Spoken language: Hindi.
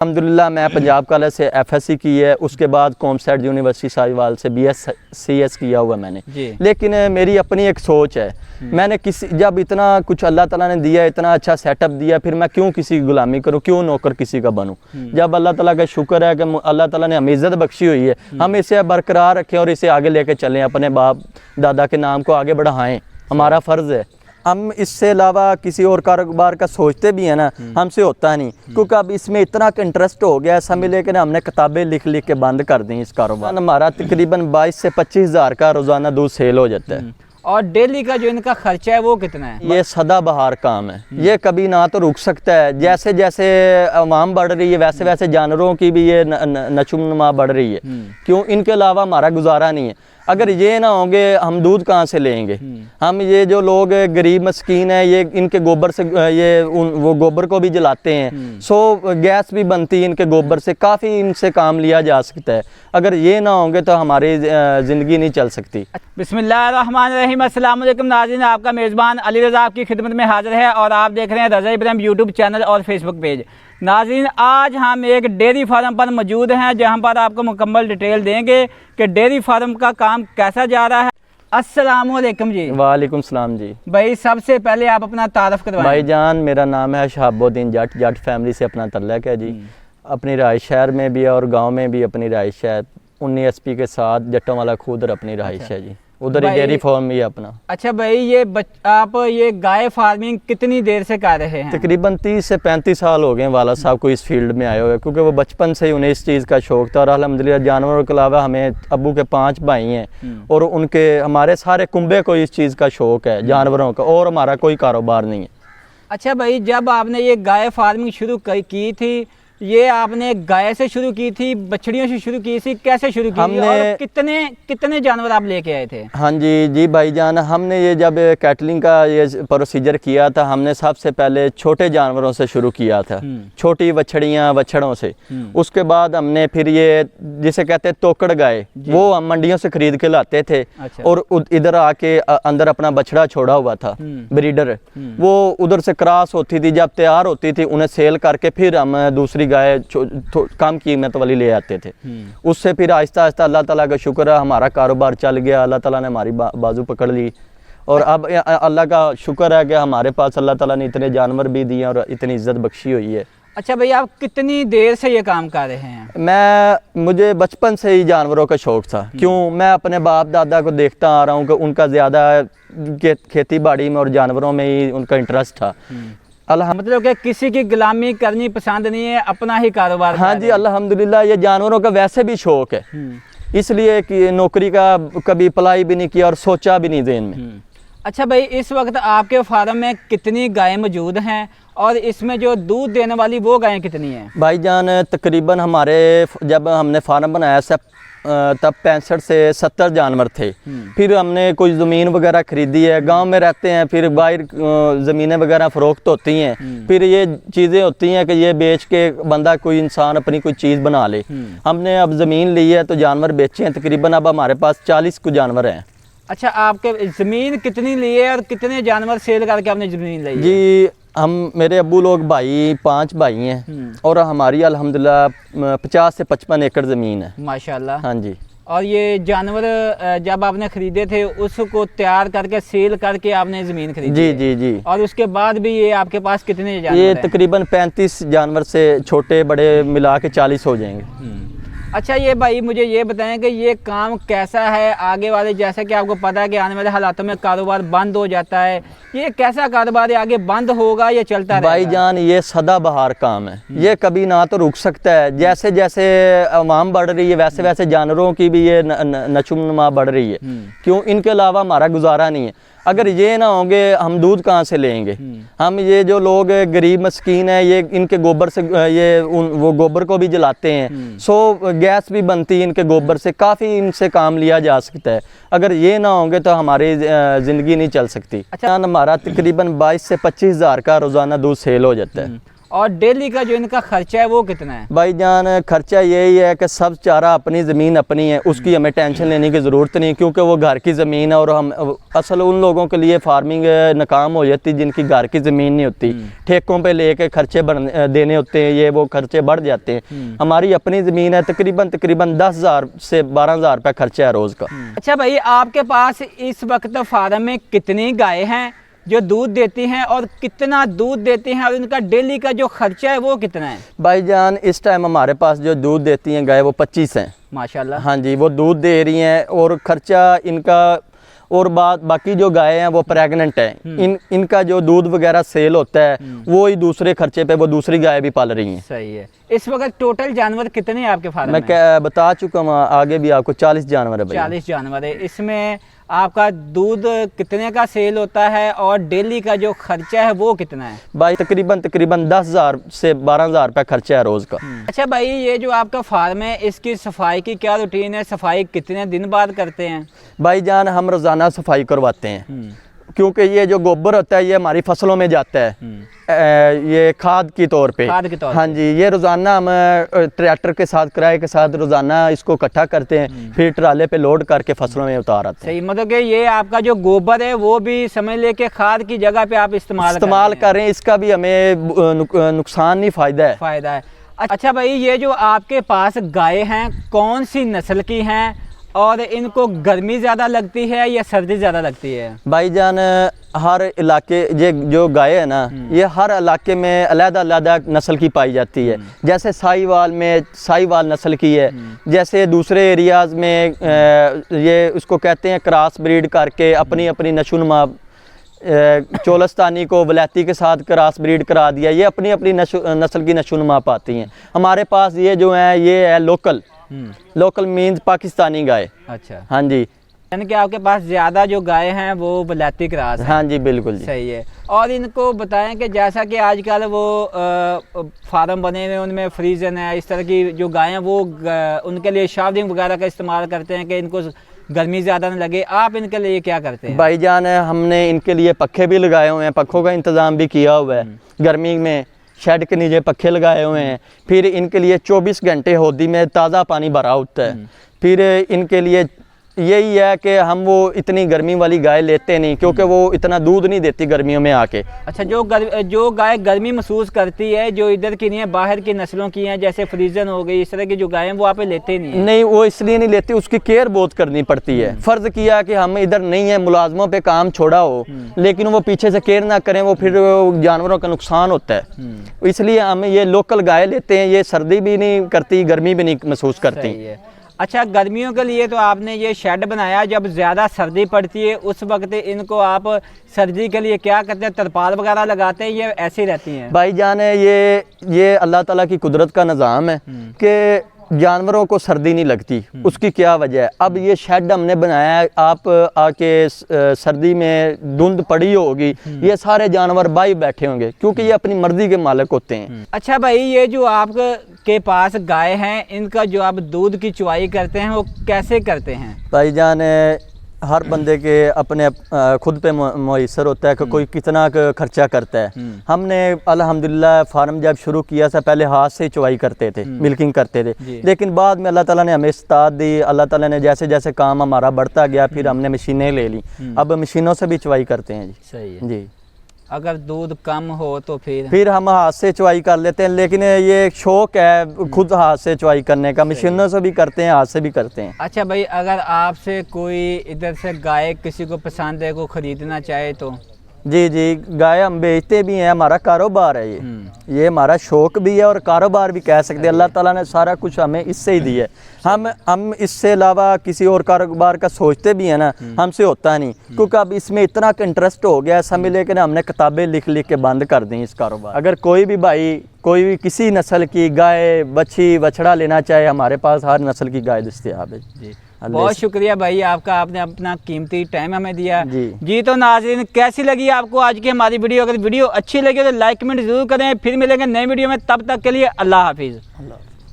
अल्हम्दुलिल्लाह मैं पंजाब कॉलेज से FSC की है, उसके बाद कॉमसेट यूनिवर्सिटी साहिवाल से BScs किया हुआ मैंने। लेकिन मेरी अपनी एक सोच है, मैंने जब इतना कुछ अल्लाह ताला ने दिया, इतना अच्छा सेटअप दिया, फिर मैं क्यों किसी की गुलामी करूं, क्यों नौकर किसी का बनूं। जब अल्लाह ताला का शुक्र है कि अल्लाह ताला ने हमें इज़्ज़त बख्शी हुई है, हम इसे बरकरार रखें और इसे आगे लेके चलें, अपने बाप दादा के नाम को आगे बढ़ाएं, हमारा फ़र्ज़ है। हम इससे अलावा किसी और कारोबार का सोचते भी हैं ना, हमसे होता नहीं, क्योंकि अब इसमें इतना इंटरेस्ट हो गया है, समझ लेकिन हमने किताबें लिख लिख के बंद कर दी इस कारोबार। हमारा तकरीबन 22 से 25 हज़ार का रोज़ाना दूध सेल हो जाता है। और डेली का जो इनका खर्चा है वो कितना है? ये सदाबहार काम है, ये कभी ना तो रुक सकता है। जैसे जैसे आवाम बढ़ रही है वैसे वैसे जानवरों की भी ये नशोनुमा बढ़ रही है। क्यों? इनके अलावा हमारा गुजारा नहीं है। अगर ये ना होंगे हम दूध कहाँ से लेंगे? हम ये जो लोग गरीब मस्कीन है, ये इनके गोबर से वो गोबर को भी जलाते हैं, सो गैस भी बनती है इनके गोबर से, काफ़ी इनसे काम लिया जा सकता है। अगर ये ना होंगे तो हमारी ज़िंदगी नहीं चल सकती। बिस्मिल्लाहिर्रहमानिर्रहीम। अस्सलाम वालेकुम नाज़रीन, आपका मेज़बान अली रज़ा आपकी खिदमत में हाज़िर है और आप देख रहे हैं रज़ा इब्राहिम यूट्यूब चैनल और फेसबुक पेज। नाज़रीन, आज हम एक डेयरी फार्म पर मौजूद हैं जहां पर आपको मुकम्मल डिटेल देंगे कि डेयरी फार्म का काम कैसा जा रहा है। अस्सलाम वालेकुम जी। वालेकुम सलाम जी। भाई सबसे पहले आप अपना तारफ़ करवाएं। भाईजान, मेरा नाम है शहाबुद्दीन जट फैमिली से अपना तल्लक है जी। अपनी रहाइश शहर में भी है और गांव में भी अपनी रहाइश है। 19 SP के साथ जट्टों वाला खुद अपनी रहाइश है जी, उधर ही डेयरी फार्म ही अपना। अच्छा भाई, आप ये गाय फार्मिंग कितनी देर से कर रहे हैं? तकरीबन 30 से 35 साल हो गए वाला साहब को इस फील्ड में आए हुए, क्योंकि वो बचपन से ही उन्हें इस चीज़ का शौक था। और अल्हम्दुलिल्लाह जानवरों के अलावा हमें अब्बू के 5 भाई हैं और हमारे सारे कुंबे को इस चीज़ का शौक है जानवरों का, और हमारा कोई कारोबार नहीं है। अच्छा भाई, जब आपने ये गाय फार्मिंग शुरू की थी, ये आपने गाय से शुरू की थी, बछड़ियों से शुरू की थी, कैसे शुरू की? हमने और कितने जानवर आप लेके आए थे? हाँ जी भाईजान, हमने ये जब कैटलिंग का ये प्रोसीजर किया था, हमने सबसे पहले छोटे जानवरों से शुरू किया था, छोटी बछड़ियाँ बछड़ों से। उसके बाद हमने फिर ये जिसे कहते हैं तोकड़ गाय, वो हम मंडियों से खरीद के लाते थे। अच्छा। और इधर आके अंदर अपना बछड़ा छोड़ा हुआ था ब्रीडर, वो उधर से क्रॉस होती थी, जब तैयार होती थी उन्हें सेल करके फिर हम दूसरी गाय कम कीमत वाली ले आते थे। उससे फिर आहिस्ता आहिस्ता अल्लाह ताला का शुक्र है हमारा कारोबार चल गया, अल्लाह ताला ने हमारी बाजू पकड़ ली। और अब अल्लाह का शुक्र है कि हमारे पास अल्लाह ताला ने इतने जानवर भी दिए और इतनी इज्जत बख्शी हुई है। अच्छा भाई, आप कितनी देर से ये काम कर रहे हैं? मुझे बचपन से ही जानवरों का शौक था। क्यों? मैं अपने बाप दादा को देखता आ रहा हूँ कि उनका ज़्यादा खेती बाड़ी में और जानवरों में ही उनका इंटरेस्ट था। मतलब कि किसी की गुलामी करनी पसंद नहीं है, अपना ही कारोबार। हाँ जी, अल्हम्दुलिल्लाह ये जानवरों का वैसे भी शौक है, इसलिए कि नौकरी का कभी अप्लाई भी नहीं किया और सोचा भी नहीं ज़हन में। अच्छा भाई, इस वक्त आपके फार्म में कितनी गायें मौजूद हैं और इसमें जो दूध देने वाली वो गायें कितनी हैं? भाईजान, तकरीबन हमारे जब हमने फार्म बनाया तब 65 से 70 जानवर थे। फिर हमने कोई ज़मीन वगैरह खरीदी है, गांव में रहते हैं, फिर बाहर ज़मीनें वगैरह फ़रोख्त होती हैं, फिर ये चीज़ें होती हैं कि ये बेच के बंदा कोई इंसान अपनी कोई चीज़ बना ले। हमने अब ज़मीन ली है तो जानवर बेचे हैं, तकरीबन अब हमारे पास 40 को जानवर हैं। अच्छा, आपके ज़मीन कितनी ली है और कितने जानवर सेल करके आपने ज़मीन ली? जी, मेरे अब्बू लोग 5 भाई हैं और हमारी अल्हम्दुलिल्लाह 50 से 55 एकड़ ज़मीन है माशाल्लाह। हाँ जी। और ये जानवर जब आपने खरीदे थे उसको तैयार करके सेल करके आपने ज़मीन खरीदी? जी। और उसके बाद भी ये आपके पास कितने जानवर ये तकरीबन 35 जानवर से छोटे बड़े मिला के 40 हो जाएंगे। अच्छा ये भाई, मुझे ये बताएं कि ये काम कैसा है आगे वाले, जैसा कि आपको पता है कि आने वाले हालातों में कारोबार बंद हो जाता है, ये कैसा कारोबार है, आगे बंद होगा या चलता रहेगा? भाईजान, ये सदाबहार काम है, ये कभी ना तो रुक सकता है। जैसे जैसे आवाम बढ़ रही है वैसे वैसे जानवरों की भी ये नशोनुमा बढ़ रही है। क्यों? इनके अलावा हमारा गुजारा नहीं है। अगर ये ना होंगे हम दूध कहाँ से लेंगे? हम ये जो लोग गरीब मस्कीन है, ये इनके गोबर से वो गोबर को भी जलाते हैं, सो गैस भी बनती है इनके गोबर से, काफ़ी इनसे काम लिया जा सकता है। अगर ये ना होंगे तो हमारी ज़िंदगी नहीं चल सकती। अच्छा, हमारा तकरीबन 22 से 25 हज़ार का रोज़ाना दूध सेल हो जाता है। और डेली का जो इनका खर्चा है वो कितना है? भाईजान खर्चा यही है कि सब चारा अपनी ज़मीन अपनी है, उसकी हमें टेंशन लेने की ज़रूरत नहीं, क्योंकि वो घर की ज़मीन है। और हम असल उन लोगों के लिए फार्मिंग नाकाम हो जाती जिनकी घर की ज़मीन नहीं होती, ठेकों पे लेके खर्चे देने होते हैं, ये वो खर्चे बढ़ जाते हैं। हमारी अपनी ज़मीन है, तकरीबन 10,000 से 12,000 रुपये खर्चा है रोज़ का। अच्छा भाई, आपके पास इस वक्त फार्म में कितनी गाय हैं जो दूध देती हैं और कितना दूध देती हैं, और इनका डेली का जो खर्चा है वो कितना है? भाईजान इस टाइम हमारे पास जो दूध देती हैं गाय वो 25 हैं माशाल्लाह। हाँ जी, वो दूध दे रही हैं। और खर्चा इनका और बाकी जो गाय हैं वो प्रेग्नेंट है, इनका जो दूध वगैरह सेल होता है वो ही दूसरे खर्चे पे वो दूसरी गाय भी पाल रही हैं। सही है। इस वक्त टोटल जानवर कितने हैं आपके फार्म में? मैं बता चुका हूँ आगे भी आपको, 40 जानवर है भाई। 40 जानवर है। इसमें आपका दूध कितने का सेल होता है और डेली का जो खर्चा है वो कितना है? भाई तकरीबन 10,000 से 12,000 रुपये खर्चा है रोज़ का। अच्छा भाई, ये जो आपका फार्म है इसकी सफाई की क्या रूटीन है? सफाई कितने दिन बाद करते हैं? भाईजान हम रोज़ाना सफाई करवाते हैं, क्योंकि ये जो गोबर होता है ये हमारी फसलों में जाता है, ये खाद के तौर पे। हाँ जी, ये रोज़ाना हम ट्रैक्टर के साथ किराए के साथ रोज़ाना इसको इकट्ठा करते हैं, फिर ट्राले पे लोड करके फसलों में उतार आते हैं। सही, मतलब कि ये आपका जो गोबर है वो भी समझ ले के खाद की जगह पे आप इस्तेमाल कर रहे हैं। इसका भी हमें नुकसान नहीं, फ़ायदा है। अच्छा भाई, ये जो आपके पास गाय हैं कौन सी नस्ल की हैं और इनको गर्मी ज़्यादा लगती है या सर्दी ज़्यादा लगती है? भाईजान हर इलाके ये जो गाय है ना, ये हर इलाके में अलग-अलग नस्ल की पाई जाती है। जैसे साहिवाल नस्ल की है, जैसे दूसरे एरियाज़ में ये उसको कहते हैं क्रॉस ब्रीड करके अपनी अपनी नशोनुमा, चोलस्तानी को वलैती के साथ क्रॉस ब्रीड करा दिया, ये अपनी अपनी नस्ल की नशोनुमा पाती हैं। हमारे पास ये जो है ये है लोकल मीन्स पाकिस्तानी गाय। अच्छा, हाँ जी, यानी कि आपके पास ज़्यादा जो गाय हैं वो वलैती क्रॉस है। हाँ जी, बिल्कुल जी। सही है। और इनको बताएं कि जैसा कि आजकल वो फार्म बने हुए उनमें फ्रीजन है, इस तरह की जो गाय हैं वो उनके लिए शावरिंग वगैरह का इस्तेमाल करते हैं कि इनको गर्मी ज़्यादा न लगे, आप इनके लिए क्या करते हैं? भाईजान हमने इनके लिए पखे भी लगाए हुए हैं, पखों का इंतज़ाम भी किया हुआ है। गर्मी में शेड के नीचे पखे लगाए हुए हैं, फिर इनके लिए 24 घंटे होदी में ताज़ा पानी भरा होता है। फिर इनके लिए यही है कि हम वो इतनी गर्मी वाली गाय लेते नहीं, क्योंकि वो इतना दूध नहीं देती गर्मियों में आके। अच्छा, जो गाय गर्मी महसूस करती है, जो इधर की नहीं है बाहर की नस्लों की हैं, जैसे फ्रीजन हो गई, इस तरह की जो गाय हैं वो आप लेते नहीं है? नहीं, वो इसलिए नहीं लेती, उसकी केयर बहुत करनी पड़ती है। फ़र्ज़ किया कि हम इधर नहीं है, मुलाजमों पे काम छोड़ा हो, लेकिन वो पीछे से केयर ना करें, वो फिर जानवरों का नुकसान होता है। इसलिए हम ये लोकल गाय लेते हैं, ये सर्दी भी नहीं करती, गर्मी भी नहीं महसूस करती। अच्छा, गर्मियों के लिए तो आपने ये शेड बनाया, जब ज़्यादा सर्दी पड़ती है उस वक्त इनको आप सर्दी के लिए क्या करते हैं? तरपाल वगैरह लगाते हैं या ऐसे ही रहती हैं? भाईजान ये अल्लाह ताला की कुदरत का निज़ाम है कि जानवरों को सर्दी नहीं लगती। उसकी क्या वजह है? अब ये शेड हमने बनाया है, आप आके सर्दी में धुंध पड़ी होगी, ये सारे जानवर बाहर बैठे होंगे, क्योंकि ये अपनी मर्जी के मालिक होते हैं। अच्छा भाई, ये जो आपके पास गाय हैं इनका जो आप दूध की चुवाई करते हैं वो कैसे करते हैं? भाईजान हर बंदे के अपने खुद पे मुयसर होता है कि कोई कितना खर्चा करता है। हमने अल्हम्दुलिल्लाह फार्म जब शुरू किया था पहले हाथ से चुवाई करते थे, मिल्किंग करते थे, लेकिन बाद में अल्लाह ताला ने हमें इस्ताद दी, अल्लाह ताला ने जैसे जैसे काम हमारा बढ़ता गया फिर हमने मशीनें ले ली, अब मशीनों से भी चुवाई करते हैं जी। सही है जी। अगर दूध कम हो तो फिर हम हाथ से चुवाई कर लेते हैं, लेकिन ये शौक है खुद हाथ से चुवाई करने का, मशीनों से भी करते हैं, हाथ से भी करते हैं। अच्छा भाई, अगर आपसे कोई इधर से गाय किसी को पसंद है, को ख़रीदना चाहे तो? जी, गाय हम बेचते भी हैं, हमारा कारोबार है ये हमारा शौक भी है और कारोबार भी कह सकते हैं। अल्लाह ताला ने सारा कुछ हमें इससे ही दिया है। हम इससे अलावा किसी और कारोबार का सोचते भी हैं ना, हमसे होता नहीं, क्योंकि अब इसमें इतना इंटरेस्ट हो गया है समझ लेकिन हमने किताबें लिख के बंद कर दी इस कारोबार। अगर कोई भी भाई कोई भी किसी नस्ल की गाय, बच्छी, बछड़ा लेना चाहे, हमारे पास हर नस्ल की गाय दस्तयाब है जी। बहुत शुक्रिया भाई आपका, आपने अपना कीमती टाइम हमें दिया जी। तो नाज़रीन, कैसी लगी आपको आज की हमारी वीडियो? अगर वीडियो अच्छी लगी तो लाइक कमेंट जरूर करें। फिर मिलेंगे नई वीडियो में, तब तक के लिए अल्लाह हाफिज़।